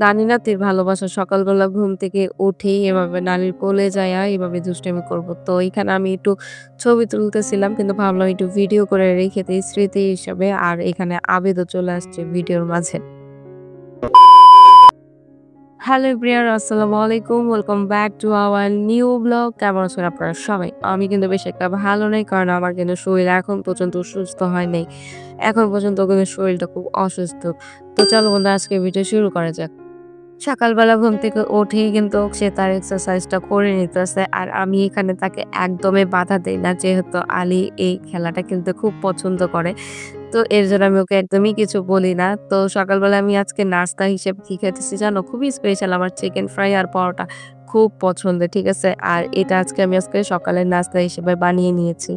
নানি নাতির ভালোবাসা সকালবেলা ঘুম থেকে উঠেই এভাবে নানির কোলে যাইয়া এভাবে দুষ্টামি করব। তো এখানে আমি একটু ছবি তুলতেছিলাম কিন্তু ভাবলাম একটু ভিডিও করে রেখে দেই স্মৃতি হিসাবে। আর এখানে আবেদও চলে আসছে ভিডিওর মাঝে। হ্যালো এভরিওয়ান আসসালামু আলাইকুম। Welcome back to our new blog. কেমন আছেন আপনারা সবাই? আমি কিন্তু বেশ একটা ভালো নেই কারণ আমার কিন্তু শরীর এখন পর্যন্ত সুস্থ হয় নাই। এখন পর্যন্ত কিন্তু শরীরটা খুব অসুস্থ। তো চলো বন্ধুরা আজকে ভিডিও শুরু করা যাক। সকালবেলা ঘুম থেকে উঠেই কিন্তু সে তার এক্সারসাইজটা করে নিতেছে। আর আমি এখানে তাকে একদমই বাধা দেই না। যেহেতু আলী এই খেলাটা খেলতে খুব পছন্দ করে। তো এর জন্য আমি ওকে একদমই কিছু বলি না। তো সকালবেলা আমি আজকে নাস্তা হিসেবে কি খেতেছি জানো? খুবই স্পেশাল আমার চিকেন ফ্রাই আর পরোটা খুব পছন্দের। ঠিক আছে? আর এটা আজকে সকালের নাস্তা হিসেবে বানিয়ে নিয়েছি।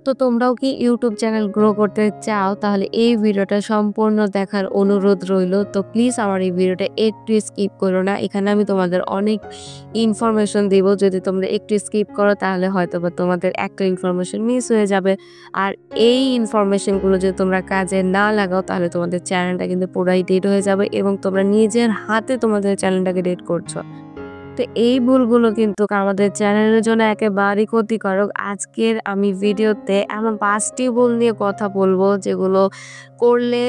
তো তোমরাও কি ইউটিউব চ্যানেল গ্রো করতে চাও? তাহলে এই ভিডিওটা সম্পূর্ণ দেখার অনুরোধ রইলো। তো প্লিজ আমার এই ভিডিওটা একটু স্কিপ করো না। এখানে আমি তোমাদের অনেক ইনফরমেশন দিব। যদি তোমরা একটু স্কিপ করো তাহলে হয়তোবা তোমাদের একটা ইনফরমেশন মিস হয়ে যাবে। আর এই ইনফরমেশন গুলো যদি তোমরা কাজে না লাগাও তাহলে তোমাদের চ্যানেলটা কিন্তু পুরাই ডেড হয়ে যাবে এবং তোমরা নিজের হাতে তোমাদের চ্যানেলটাকে ডেড করছো। তো এই ভুলগুলো কিন্তু আমাদের চ্যানেলের জন্য একেবারেই ক্ষতিকারক। আজকের আমি ভিডিওতে এমন ৫ টি ভুল নিয়ে কথা বলবো যেগুলো করলে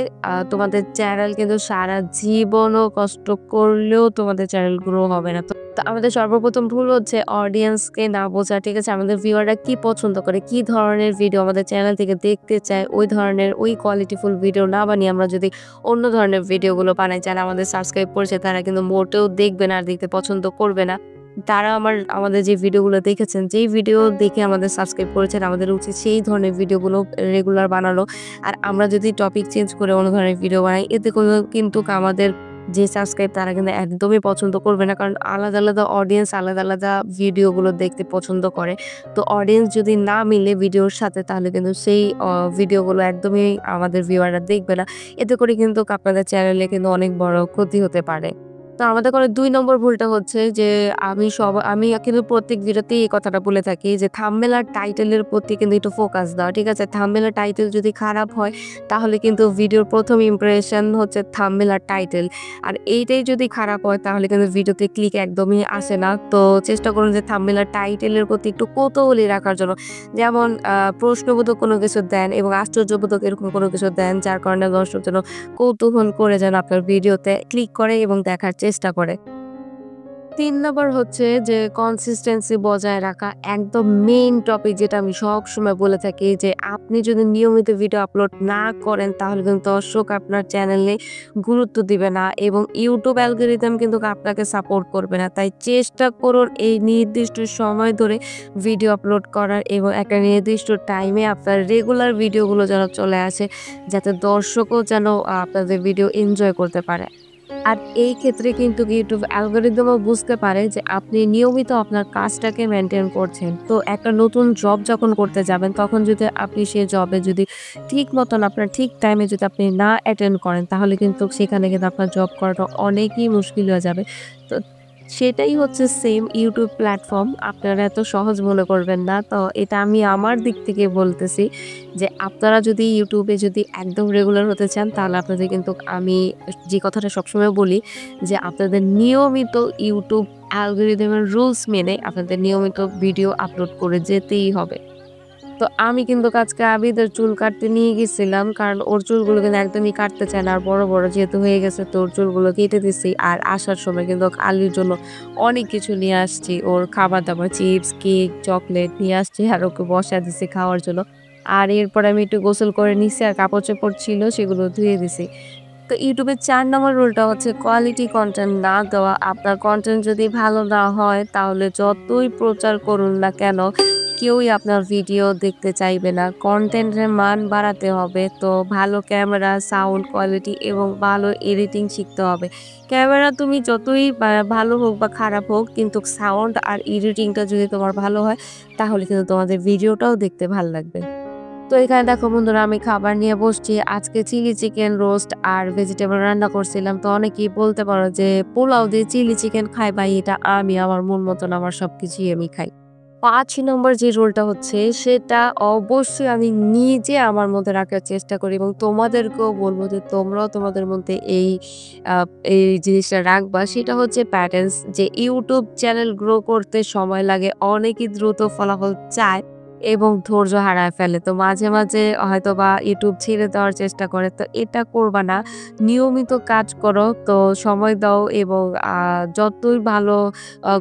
তোমাদের চ্যানেল কিন্তু সারা জীবনও কষ্ট করলেও তোমাদের চ্যানেল গ্রো হবে না। তো আমাদের সর্বপ্রথম ভুল হচ্ছে অডিয়েন্সকে না বোঝা। ঠিক আছে? আমাদের ভিউয়াররা কি পছন্দ করে, কি ধরনের ভিডিও আমাদের চ্যানেল থেকে দেখতে চায়, ওই ধরনের ওই কোয়ালিটিফুল ভিডিও না বানিয়ে আমরা যদি অন্য ধরনের ভিডিওগুলো বানাই, যারা আমাদের সাবস্ক্রাইব করেছে তারা কিন্তু মোটেও দেখবে না আর দেখতে পছন্দ করবে না। তারা আমাদের যে ভিডিওগুলো দেখেছেন, যেই ভিডিও দেখে আমাদের সাবস্ক্রাইব করেছেন, আমাদের উচিত সেই ধরনের ভিডিওগুলো রেগুলার বানানো। আর আমরা যদি টপিক চেঞ্জ করে অন্য ধরনের ভিডিও বানাই, এতে করেও কিন্তু আমাদের যে সাবস্ক্রাইব তারা কিন্তু একদমই পছন্দ করবে না। কারণ আলাদা, আলাদা অডিয়েন্স আলাদা, আলাদা ভিডিওগুলো দেখতে পছন্দ করে। তো অডিয়েন্স যদি না মিলে ভিডিওর সাথে তাহলে কিন্তু সেই ভিডিওগুলো একদমই আমাদের ভিউয়াররা দেখবে না। এতে করে কিন্তু আপনাদের চ্যানেলে কিন্তু অনেক বড় ক্ষতি হতে পারে। তো আমাদের করে ২ নম্বর ভুলটা হচ্ছে যে আমি কিন্তু প্রত্যেক ভিডিওতেই এই কথাটা বলে থাকি যে থাম্বনেল আর টাইটেলের প্রতি কিন্তু একটু ফোকাস দেওয়া। ঠিক আছে? থাম্বনেল আর টাইটেল যদি খারাপ হয় তাহলে কিন্তু ভিডিওর ১ম ইমপ্রেশন হচ্ছে থাম্বনেল আর টাইটেল। আর এইটাই যদি খারাপ হয় তাহলে কিন্তু ভিডিওতে ক্লিক একদমই আসে না। তো চেষ্টা করুন যে থাম্বনেল আর টাইটেলের প্রতি একটু কৌতূহলী রাখার জন্য। যেমন প্রশ্নবোধক কোনো কিছু দেন এবং আশ্চর্যবোধক এরকম কোনো কিছু দেন যার কারণে দর্শক যেন কৌতূহল করে যেন আপনার ভিডিওতে ক্লিক করে এবং দেখার চেষ্টা করে। ৩ নাম্বার হচ্ছে যে কনসিস্টেন্সি বজায় রাখা। একদম মেইন টপিক যেটা আমি সবসময় বলে থাকি যে আপনি যদি নিয়মিত ভিডিও আপলোড না করেন তাহলে কিন্তু দর্শক আপনার চ্যানেলে গুরুত্ব দিবে না এবং ইউটিউব অ্যালগরিদম কিন্তু আপনাকে সাপোর্ট করবে না। তাই চেষ্টা করুন এই নির্দিষ্ট সময় ধরে ভিডিও আপলোড করার এবং একটা নির্দিষ্ট টাইমে আপনার রেগুলার ভিডিওগুলো যেন চলে আসে যাতে দর্শকও যেন আপনাদের ভিডিও এনজয় করতে পারে। আর এই ক্ষেত্রে কিন্তু ইউটিউব অ্যালগরিদমও বুঝতে পারে যে আপনি নিয়মিত আপনার কাজটাকে মেইনটেইন করছেন। তো একটা নতুন জব যখন করতে যাবেন তখন যদি আপনি সেই জবে যদি ঠিক মতন আপনার ঠিক টাইমে যদি আপনি না অ্যাটেন্ড করেন তাহলে কিন্তু সেখানে কিন্তু আপনার জব করাটা অনেকই মুশকিল হয়ে যাবে। তো সেটাই হচ্ছে সেম ইউটিউব প্ল্যাটফর্ম। আপনারা এত সহজ মনে করবেন না। তো এটা আমি আমার দিক থেকে বলতেছি যে আপনারা যদি ইউটিউবে যদি একদম রেগুলার হতে চান তাহলে আপনাদের কিন্তু আমি যে কথাটা সবসময় বলি যে আপনাদের নিয়মিত ইউটিউব অ্যালগরিদমের রুলস মেনে আপনাদের নিয়মিত ভিডিও আপলোড করে যেতেই হবে। তো আমি কিন্তু আজকে আবিদের চুল কাটতে নিয়ে গেছিলাম। কারণ ওর চুলগুলো কিন্তু একদমই কাটতে চায় না। আর বড়, বড় যেহেতু হয়ে গেছে তো ওর চুলগুলো কেটে দিছি। আর আসার সময় কিন্তু আলীর জন্য অনেক কিছু নিয়ে আসছি। ওর খাবার-দাবার চিপস, কেক, চকলেট নিয়ে আসছি আর ওকে বসায় দিছি খাওয়ার জন্য। আর এরপরে আমি একটু গোসল করে নিছি আর কাপড়-চোপড় ছিল সেগুলো ধুয়ে দিছি। তো YouTube এর ৪ নম্বর রুলটা হচ্ছে কোয়ালিটি কনটেন্ট না দেওয়া। আপনার কনটেন্ট যদি ভালো না হয় তাহলে যতই প্রচার করুন না কেন, কেউই আপনার ভিডিও দেখতে চাইবে না। কনটেন্টের মান বাড়াতে হবে। তো ভালো ক্যামেরা, সাউন্ড কোয়ালিটি এবং ভালো এডিটিং শিখতে হবে। ক্যামেরা তুমি যতই ভালো হোক বা খারাপ হোক কিন্তু সাউন্ড আর এডিটিংটা যদি তোমার ভালো হয় তাহলে কিন্তু তোমাদের ভিডিওটাও দেখতে ভাল লাগবে। তো এখানে দেখো বন্ধুরা আমি খাবার নিয়ে বসছি। আজকে চিলি চিকেন রোস্ট আর ভেজিটেবল রান্না করছিলাম। তো অনেকেই বলতে পারো যে পোলাও দিয়ে চিলি চিকেন খাই ভাই এটা আমি আমার মন মতন আমার সবকিছুই আমি খাই। ৫ নম্বর যে রুলটা হচ্ছে সেটা অবশ্যই আমি নিজে আমার মধ্যে রাখার চেষ্টা করি এবং তোমাদেরকেও বলব যে তোমরাও তোমাদের মধ্যে আ এই জিনিসটা রাখবা। সেটা হচ্ছে প্যাটেন্স যে YouTube চ্যানেল গ্রো করতে সময় লাগে। অনেকেই দ্রুত ফলাফল চায় এবং ধৈর্য হারায় ফেলে। তো মাঝে মাঝে হয়তোবা YouTube ছেড়ে দেওয়ার চেষ্টা করে। তো এটা করবা না। নিয়মিত কাজ করো। তো সময় দাও এবং যতই ভালো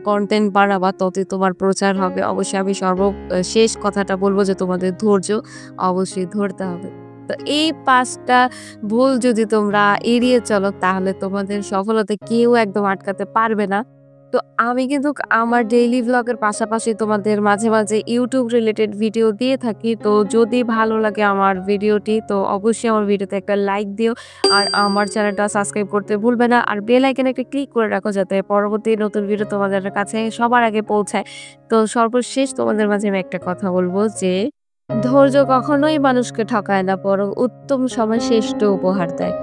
কনটেন্ট বানাবা ততই তোমার প্রচার হবে। অবশ্যই আমি শেষ কথাটা বলব যে তোমাদের ধৈর্য অবশ্যই ধরতে হবে। তো এই ৫ টা ভুল যদি তোমরা এড়িয়ে চলো তাহলে তোমাদের সফলতা কেউ একদম আটকাতে পারবে না। তো আমি কিন্তু আমার ডেইলি ভ্লগের পাশাপাশি তোমাদের মাঝে মাঝে YouTube রিলেটেড ভিডিও দিয়ে থাকি। তো যদি ভালো লাগে আমার ভিডিওটি তো অবশ্যই আমার ভিডিওতে একটা লাইক দিও। আর আমার চ্যানেলটা সাবস্ক্রাইব করতে ভুলবে না। আর বেল আইকনে একটা ক্লিক করে রাখো যাতে পরবর্তী নতুন ভিডিও তোমাদের কাছে সবার আগে পৌঁছায়। তো সর্বশেষ তোমাদের মাঝে আমি একটা কথা বলব যে, ধৈর্য কখনোই মানুষকে ঠকায় না বরং উত্তম সময় শ্রেষ্ঠ উপহার দেয়।